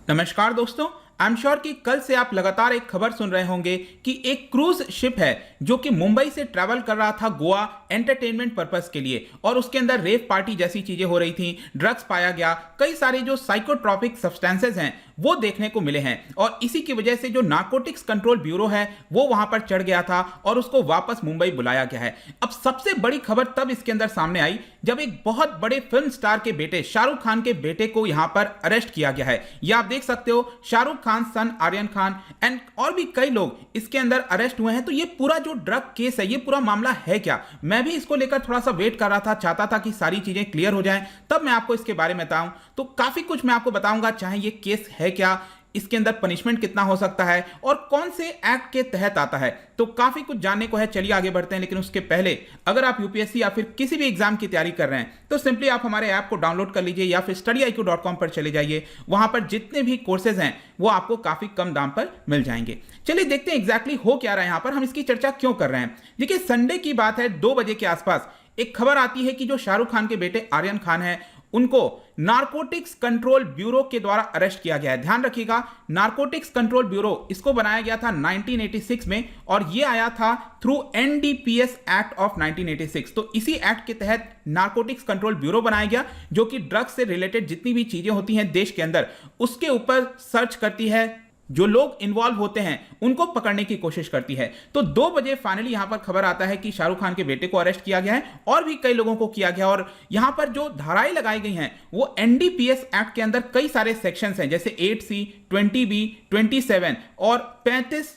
नमस्कार दोस्तों, I am sure कि कल से आप लगातार एक खबर सुन रहे होंगे कि एक क्रूज शिप है जो कि मुंबई से ट्रैवल कर रहा था गोवा एंटरटेनमेंट पर्पस के लिए और उसके अंदर रेव पार्टी जैसी चीजें हो रही थी, ड्रग्स पाया गया, कई सारे जो साइकोट्रॉपिक सब्सटेंसेस हैं वो देखने को मिले हैं और इसी की वजह से जो नारकोटिक्स कंट्रोल ब्यूरो है वो वहां पर चढ़ गया था और उसको वापस मुंबई बुलाया गया है। अब सबसे बड़ी खबर तब इसके अंदर सामने आई जब एक बहुत बड़े फिल्म स्टार के बेटे शाहरुख खान के बेटे को यहां पर अरेस्ट किया गया है। यह आप देख सकते हो, शाहरुख खान सन आर्यन खान एंड और भी कई लोग इसके अंदर अरेस्ट हुए हैं। तो ये पूरा जो ड्रग केस है, ये पूरा मामला है क्या, मैं भी इसको लेकर थोड़ा सा वेट कर रहा था, चाहता था कि सारी चीजें क्लियर हो जाएं तब मैं आपको इसके बारे में बताऊं। तो काफी कुछ मैं आपको बताऊंगा, चाहे ये केस है क्या, इसके अंदर पनिशमेंट कितना हो सकता है और कौन से एक्ट के तहत आता है, तो काफी कुछ जानने को है। चलिए आगे बढ़ते हैं, लेकिन उसके पहले अगर आप यूपीएससी या फिर किसी भी एग्जाम की तैयारी कर रहे हैं तो सिंपली आप हमारे ऐप को डाउनलोड कर लीजिए या फिर studyIQ.com पर चले जाइए। वहां पर जितने भी कोर्सेज हैं वो आपको काफी कम दाम पर मिल जाएंगे। चलिए देखते हैं एग्जैक्टली हो क्या रहा है यहां पर, हम इसकी चर्चा क्यों कर रहे हैं। देखिए, संडे की बात है, 2 बजे के आसपास एक खबर आती है कि जो शाहरुख खान के बेटे आर्यन खान है उनको नारकोटिक्स कंट्रोल ब्यूरो के द्वारा अरेस्ट किया गया है। ध्यान रखिएगा, नारकोटिक्स कंट्रोल ब्यूरो इसको बनाया गया था 1986 में और यह आया था थ्रू एनडीपीएस एक्ट ऑफ 1986। तो इसी एक्ट के तहत नारकोटिक्स कंट्रोल ब्यूरो बनाया गया जो कि ड्रग्स से रिलेटेड जितनी भी चीजें होती हैं देश के अंदर उसके ऊपर सर्च करती है, जो लोग इन्वॉल्व होते हैं उनको पकड़ने की कोशिश करती है। तो 2 बजे फाइनली यहां पर खबर आता है कि शाहरुख खान के बेटे को अरेस्ट किया गया है और भी कई लोगों को किया गया और यहां पर जो धाराएं लगाई गई हैं वो एनडीपीएस एक्ट के अंदर कई सारे सेक्शंस हैं, जैसे 8C, 20B, 27 और 35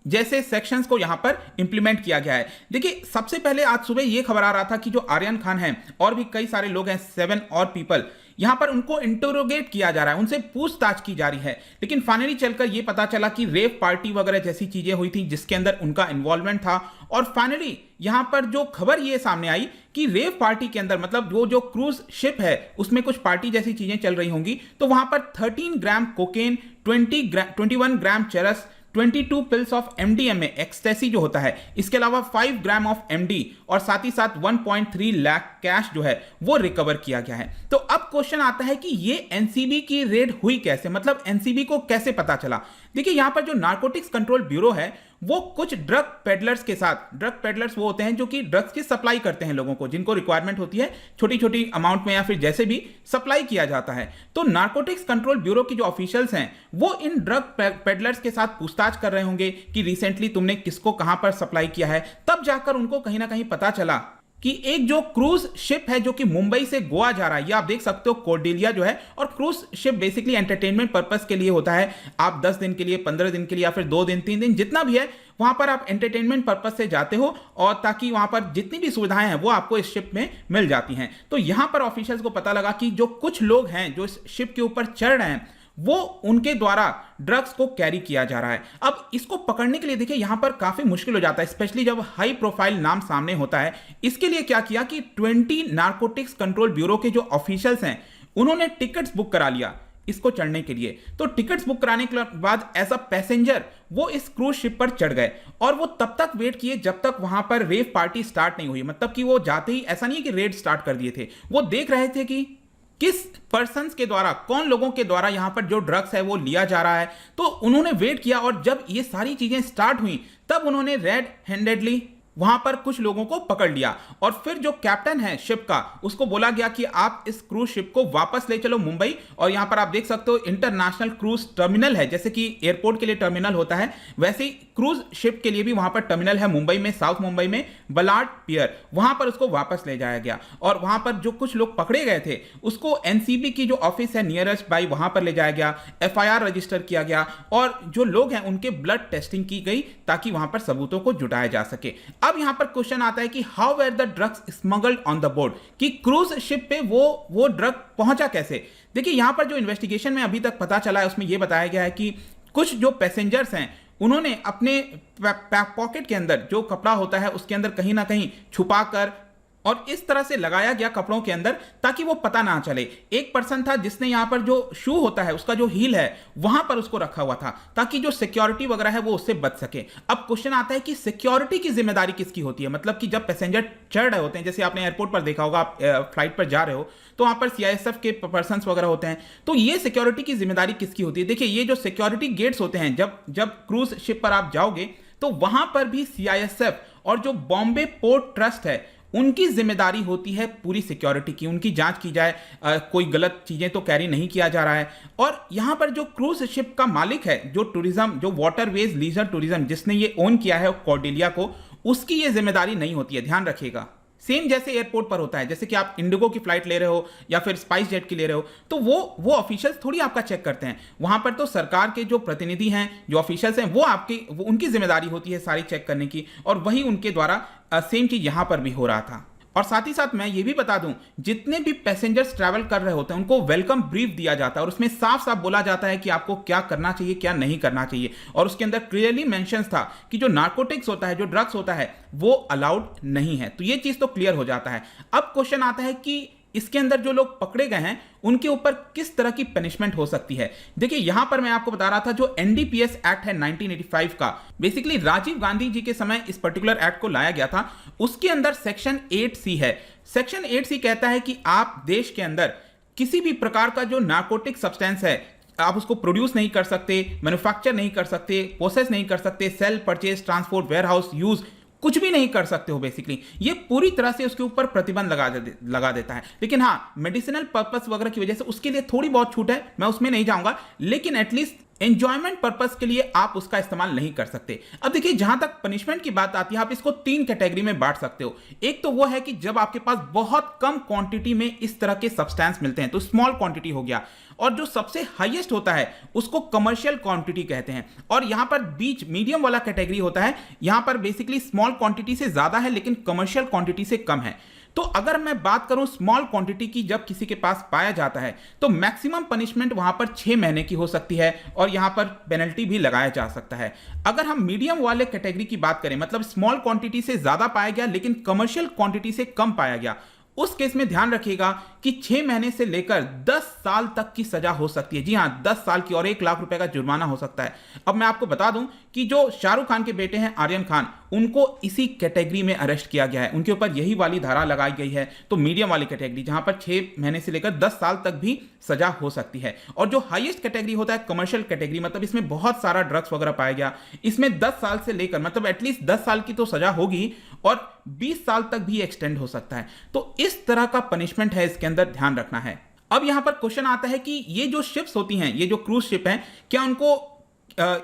जैसे सेक्शंस को यहां पर इंप्लीमेंट किया गया है। देखिए, सबसे पहले आज सुबह यह खबर आ रहा था कि जो आर्यन खान है और भी कई सारे लोग हैं, 7 और पीपल, यहां पर उनको इंटरोगेट किया जा रहा है, उनसे पूछताछ की जा रही है। लेकिन फाइनली चलकर यह पता चला कि रेव पार्टी वगैरह जैसी चीजें हुई थी जिसके अंदर उनका इन्वॉल्वमेंट था और फाइनली यहां पर जो खबर ये सामने आई कि रेव पार्टी के अंदर, मतलब वो जो क्रूज शिप है उसमें कुछ पार्टी जैसी चीजें चल रही होंगी, तो वहां पर 13 ग्राम कोकेन, 21 ग्राम चरस, 22 पिल्स ऑफ एमडीएमए एक्सटेसी जो होता है, इसके अलावा 5 ग्राम ऑफ एमडी और साथ ही साथ 1.3 लाख कैश जो है वो रिकवर किया गया है। तो अब क्वेश्चन आता है कि ये एनसीबी की रेड हुई कैसे, मतलब एनसीबी को कैसे पता चला। देखिए, यहां पर जो नारकोटिक्स कंट्रोल ब्यूरो है वो कुछ ड्रग पेडलर्स के साथ, ड्रग पेडलर्स वो होते हैं जो कि ड्रग्स की सप्लाई करते हैं लोगों को, जिनको रिक्वायरमेंट होती है छोटी छोटी अमाउंट में या फिर जैसे भी सप्लाई किया जाता है। तो नारकोटिक्स कंट्रोल ब्यूरो की जो ऑफिशियल्स हैं वो इन ड्रग पेडलर्स के साथ पूछताछ कर रहे होंगे कि रिसेंटली तुमने किसको कहां पर सप्लाई किया है। तब जाकर उनको कहीं ना कहीं पता चला कि एक जो क्रूज शिप है जो कि मुंबई से गोवा जा रहा है, ये आप देख सकते हो कोर्डेलिया जो है, और cruise ship basically entertainment purpose के लिए होता है। आप 10 दिन के लिए, 15 दिन के लिए या फिर 2 दिन 3 दिन जितना भी है वहां पर आप एंटरटेनमेंट पर्पस से जाते हो और ताकि वहां पर जितनी भी सुविधाएं हैं वो आपको इस शिप में मिल जाती हैं। तो यहां पर ऑफिशियल्स को पता लगा कि जो कुछ लोग हैं जो इस शिप के ऊपर चढ़ रहे हैं वो उनके द्वारा ड्रग्स को कैरी किया जा रहा है। अब इसको पकड़ने के लिए देखिए यहां पर काफी मुश्किल हो जाता है, स्पेशली जब हाई प्रोफाइल नाम सामने होता है। इसके लिए क्या किया कि 20 नारकोटिक्स कंट्रोल ब्यूरो के जो ऑफिशियल्स हैं उन्होंने टिकट्स बुक करा लिया इसको चढ़ने के लिए। तो टिकट्स बुक कराने के बाद एज अ पैसेंजर वो इस क्रूज शिप पर चढ़ गए और वो तब तक वेट किए जब तक वहां पर रेव पार्टी स्टार्ट नहीं हुई। मतलब कि वो जाते ही ऐसा नहीं है कि रेड स्टार्ट कर दिए थे, वो देख रहे थे कि किस पर्सन्स के द्वारा, कौन लोगों के द्वारा यहां पर जो ड्रग्स है वो लिया जा रहा है। तो उन्होंने वेट किया और जब ये सारी चीजें स्टार्ट हुई तब उन्होंने रेड हैंडेडली वहां पर कुछ लोगों को पकड़ लिया और फिर जो कैप्टन है शिप का उसको बोला गया कि आप इस क्रूज शिप को वापस ले चलो मुंबई। और यहां पर आप देख सकते हो इंटरनेशनल क्रूज टर्मिनल है, जैसे कि एयरपोर्ट के लिए टर्मिनल होता है वैसे ही क्रूज शिप के लिए भी वहां पर टर्मिनल है मुंबई में, साउथ मुंबई में बलाड पियर, वहां पर उसको वापस ले जाया गया। और वहां पर जो कुछ लोग पकड़े गए थे उसको एनसीबी की जो ऑफिस है नियरेस्ट बाई वहां पर ले जाया गया, एफआईआर रजिस्टर किया गया और जो लोग हैं उनके ब्लड टेस्टिंग की गई ताकि वहां पर सबूतों को जुटाया जा सके। अब यहां पर क्वेश्चन आता है कि how where the drugs smuggled on the board, कि क्रूज शिप पे वो ड्रग पहुंचा कैसे। देखिए, यहां पर जो इन्वेस्टिगेशन में अभी तक पता चला है उसमें यह बताया गया है कि कुछ जो पैसेंजर्स हैं उन्होंने अपने पॉकेट के अंदर जो कपड़ा होता है उसके अंदर कहीं ना कहीं छुपाकर और इस तरह से लगाया गया कपड़ों के अंदर ताकि वो पता ना चले। एक पर्सन था जिसने यहां पर जो शू होता है उसका जो हील है वहां पर उसको रखा हुआ था ताकि जो सिक्योरिटी वगैरह है वो उससे बच सके। अब क्वेश्चन आता है कि सिक्योरिटी की जिम्मेदारी किसकी होती है, मतलब कि जब पैसेंजर चढ़ रहे होते हैं, जैसे आपने एयरपोर्ट पर देखा होगा, आप फ्लाइट पर जा रहे हो तो वहां पर सीआईएसएफ के पर्सन वगैरह होते हैं, तो ये सिक्योरिटी की जिम्मेदारी किसकी होती है? देखिए, ये जो सिक्योरिटी गेट्स होते हैं, जब जब क्रूज शिप पर आप जाओगे तो वहां पर भी सीआईएसएफ और जो बॉम्बे पोर्ट ट्रस्ट है उनकी जिम्मेदारी होती है पूरी सिक्योरिटी की, उनकी जांच की जाए, कोई गलत चीजें तो कैरी नहीं किया जा रहा है। और यहां पर जो क्रूज शिप का मालिक है, जो टूरिज्म, जो वाटरवेज लीजर टूरिज्म जिसने ये ओन किया है कॉर्डेलिया को, उसकी ये जिम्मेदारी नहीं होती है, ध्यान रखिएगा। सेम जैसे एयरपोर्ट पर होता है, जैसे कि आप इंडिगो की फ्लाइट ले रहे हो या फिर स्पाइस जेट की ले रहे हो, तो वो ऑफिशियल्स थोड़ी आपका चेक करते हैं। वहां पर तो सरकार के जो प्रतिनिधि हैं, जो ऑफिशियल्स हैं, वो उनकी जिम्मेदारी होती है सारी चेक करने की, और वही उनके द्वारा सेम चीज यहां पर भी हो रहा था। और साथ ही साथ मैं ये भी बता दूं, जितने भी पैसेंजर्स ट्रैवल कर रहे होते हैं उनको वेलकम ब्रीफ दिया जाता है और उसमें साफ साफ बोला जाता है कि आपको क्या करना चाहिए, क्या नहीं करना चाहिए। और उसके अंदर क्लियरली मेंशंस था कि जो नार्कोटिक्स होता है, जो ड्रग्स होता है, वो अलाउड नहीं है। तो ये चीज तो क्लियर हो जाता है। अब क्वेश्चन आता है कि इसके अंदर जो लोग पकड़े गए हैं उनके ऊपर किस तरह की पनिशमेंट हो सकती है। देखिए, यहां पर मैं आपको बता रहा था जो एनडीपीएस एक्ट है 1985 का, बेसिकली राजीव गांधी जी के समय इस पर्टिकुलर एक्ट को लाया गया था। उसके अंदर सेक्शन 8C है। सेक्शन 8C कहता है कि आप देश के अंदर किसी भी प्रकार का जो नार्कोटिक सब्सटेंस है आप उसको प्रोड्यूस नहीं कर सकते, मैन्युफैक्चर नहीं कर सकते, प्रोसेस नहीं कर सकते, sale, purchase, transport, warehouse, use, कुछ भी नहीं कर सकते हो। बेसिकली ये पूरी तरह से उसके ऊपर प्रतिबंध लगा देता है। लेकिन हाँ, मेडिसिनल पर्पस वगैरह की वजह से उसके लिए थोड़ी बहुत छूट है, मैं उसमें नहीं जाऊंगा, लेकिन एटलीस्ट एंजॉयमेंट पर्पस के लिए आप उसका इस्तेमाल नहीं कर सकते। अब देखिए, जहां तक पनिशमेंट की बात आती है, आप इसको 3 कैटेगरी में बांट सकते हो। एक तो वो है कि जब आपके पास बहुत कम क्वांटिटी में इस तरह के सब्सटेंस मिलते हैं, तो स्मॉल क्वांटिटी हो गया। और जो सबसे हाईएस्ट होता है उसको कमर्शियल क्वांटिटी कहते हैं। और यहां पर बीच मीडियम वाला कैटेगरी होता है, यहां पर बेसिकली स्मॉल क्वांटिटी से ज्यादा है लेकिन कमर्शियल क्वांटिटी से कम है। तो अगर मैं बात करूं स्मॉल क्वांटिटी की, जब किसी के पास पाया जाता है तो मैक्सिमम पनिशमेंट वहां पर 6 महीने की हो सकती है और यहां पर पेनल्टी भी लगाया जा सकता है। अगर हम मीडियम वाले कैटेगरी की बात करें, मतलब स्मॉल क्वांटिटी से ज्यादा पाया गया लेकिन कमर्शियल क्वांटिटी से कम पाया गया, उस केस में ध्यान रखिएगा कि 6 महीने से लेकर 10 साल तक की सजा हो सकती है। जी हां, 10 साल की, और 1 लाख रुपए का जुर्माना हो सकता है। अब मैं आपको बता दूं कि जो शाहरुख खान के बेटे हैं आर्यन खान, उनको इसी कैटेगरी में अरेस्ट किया गया है, उनके ऊपर यही वाली धारा लगाई गई है। तो मीडियम वाली कैटेगरी, जहां पर 6 महीने से लेकर 10 साल तक भी सजा हो सकती है। और जो हाईएस्ट कैटेगरी होता है कमर्शियल कैटेगरी, मतलब इसमें बहुत सारा ड्रग्स वगैरह पाया गया, इसमें 10 साल से लेकर, मतलब एटलीस्ट 10 साल की तो सजा होगी और 20 साल तक भी एक्सटेंड हो सकता है। तो इस तरह का पनिशमेंट है, इसके अंदर ध्यान रखना है। अब यहां पर क्वेश्चन आता है कि ये जो शिप्स होती हैं, ये जो क्रूज शिप हैं, क्या उनको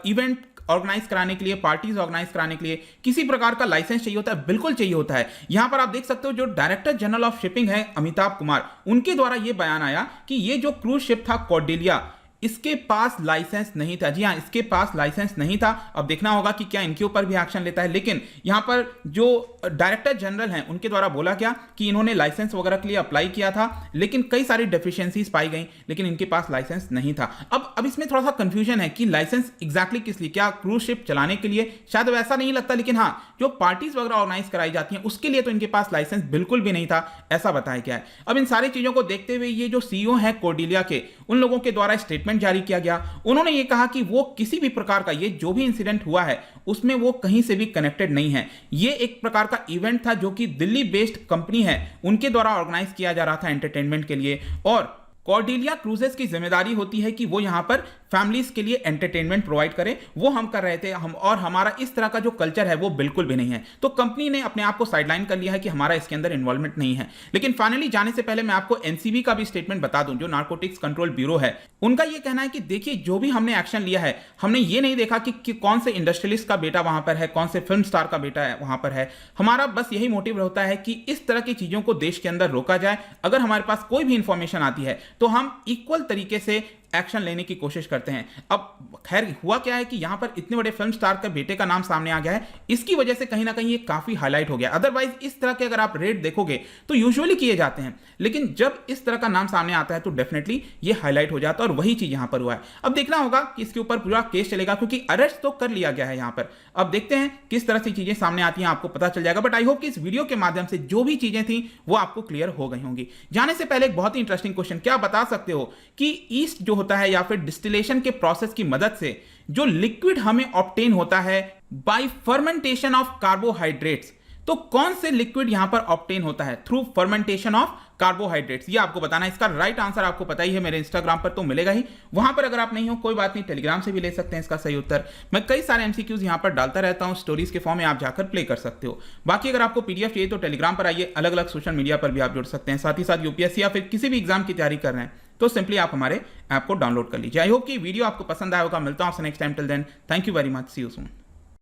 इवेंट ऑर्गेनाइज कराने के लिए, पार्टीज ऑर्गेनाइज कराने के लिए किसी प्रकार का लाइसेंस चाहिए होता है? बिल्कुल चाहिए होता है। यहां पर आप देख सकते हो जो डायरेक्टर जनरल ऑफ शिपिंग है अमिताभ कुमार, उनके द्वारा यह बयान आया कि ये जो क्रूज शिप था कॉर्डेलिया, इसके पास लाइसेंस नहीं था। जी हां, इसके पास लाइसेंस नहीं था। अब देखना होगा कि क्या इनके ऊपर भी एक्शन लेता है। लेकिन यहां पर जो डायरेक्टर जनरल हैं उनके द्वारा बोला गया कि इन्होंने लाइसेंस वगैरह के लिए अप्लाई किया था, लेकिन कई सारी डेफिशिएंसीज पाई गई, लेकिन इनके पास लाइसेंस नहीं था। अब इसमें थोड़ा सा कंफ्यूजन है कि लाइसेंस एग्जैक्टली किस लिए, क्या क्रूज शिप चलाने के लिए? शायद वैसा नहीं लगता, लेकिन हाँ, जो पार्टीज वगैरह ऑर्गेनाइज कराई जाती हैं उसके लिए तो इनके पास लाइसेंस बिल्कुल भी नहीं था, ऐसा बताया गया है। अब इन सारी चीजों को देखते हुए ये जो सीईओ है कॉर्डेलिया के, उन लोगों के द्वारा स्टेटमेंट जारी किया गया। उन्होंने ये कहा कि वो किसी भी प्रकार का, ये जो भी इंसिडेंट हुआ है उसमें वो कहीं से भी कनेक्टेड नहीं है। ये एक प्रकार का इवेंट था जो कि दिल्ली बेस्ड कंपनी है उनके द्वारा ऑर्गेनाइज किया जा रहा था एंटरटेनमेंट के लिए। और कॉर्डेलिया क्रूजेस की जिम्मेदारी होती है कि वो यहां पर फैमिलीज के लिए एंटरटेनमेंट प्रोवाइड करें। वो हम कर रहे थे, और हमारा इस तरह का जो कल्चर है वो बिल्कुल भी नहीं है। तो कंपनी ने अपने आप को साइडलाइन कर लिया है कि हमारा इसके अंदर इन्वॉल्वमेंट नहीं है। लेकिन फाइनली जाने से पहले मैं आपको एनसीबी का भी स्टेटमेंट बता दूं, जो नार्कोटिक्स कंट्रोल ब्यूरो है, उनका यह कहना है कि देखिए, जो भी हमने एक्शन लिया है, हमने ये नहीं देखा कि कौन से इंडस्ट्रियलिस्ट का बेटा वहां पर है, कौन से फिल्म स्टार का बेटा है वहां पर है। हमारा बस यही मोटिव होता है कि इस तरह की चीजों को देश के अंदर रोका जाए। अगर हमारे पास कोई भी इंफॉर्मेशन आती है तो हम इक्वल तरीके से एक्शन लेने की कोशिश करते हैं। अब खैर हुआ क्या है कि यहां पर इतने बड़े फिल्म स्टार का बेटे का नाम सामने आ गया है, इसकी वजह से कहीं ना कहीं ये काफी हाईलाइट हो गया। अदरवाइज इस तरह के अगर आप रेड देखोगे तो यूजुअली किए जाते हैं, लेकिन जब इस तरह का नाम सामने आता है तो डेफिनेटली ये हाईलाइट हो जाता है, और वही चीज यहां पर हुआ है। अब देखना होगा कि इसके ऊपर पूरा केस चलेगा, क्योंकि अरेस्ट तो कर लिया गया है यहां पर। अब देखते हैं किस तरह से चीजें सामने आती हैं, आपको पता चल जाएगा। बट आई होप कि इस वीडियो के माध्यम से जो भी चीजें थी वो आपको क्लियर हो गई होंगी। जाने से पहले एक बहुत ही इंटरेस्टिंग क्वेश्चन, क्या बता सकते हो कि ईस्ट जो होता है या फिर डिस्टिलेशन के प्रोसेस की मदद से जो लिक्विड हमें ऑब्टेन होता है बाय फर्मेंटेशन ऑफ कार्बोहाइड्रेट्स, तो कौन से लिक्विड यहां पर ऑब्टेन होता है थ्रू फर्मेंटेशन ऑफ कार्बोहाइड्रेट्स, ये आपको बताना है। इसका राइट आंसर आपको पता ही है, मेरे इंस्टाग्राम पर तो मिलेगा ही, वहां पर अगर आप नहीं हो कोई बात नहीं, टेलीग्राम से भी ले सकते हैं इसका सही उत्तर। मैं कई सारे एमसीक्यूज यहां पर डालता रहता हूं स्टोरीज के फॉर्म में, आप जाकर प्ले कर सकते हो। बाकी अगर आपको पीडीएफ चाहिए तो टेलीग्राम पर आइए, अलग अलग सोशल मीडिया पर भी आप जुड़ सकते हैं। साथ ही साथ यूपीएससी या फिर किसी भी एग्जाम की तैयारी कर रहे हैं तो सिंपली आप हमारे ऐप को डाउनलोड कर लीजिए। आई होप कि वीडियो आपको पसंद आया होगा। मिलता हूं आपसे next time, till then thank you very much, see you soon.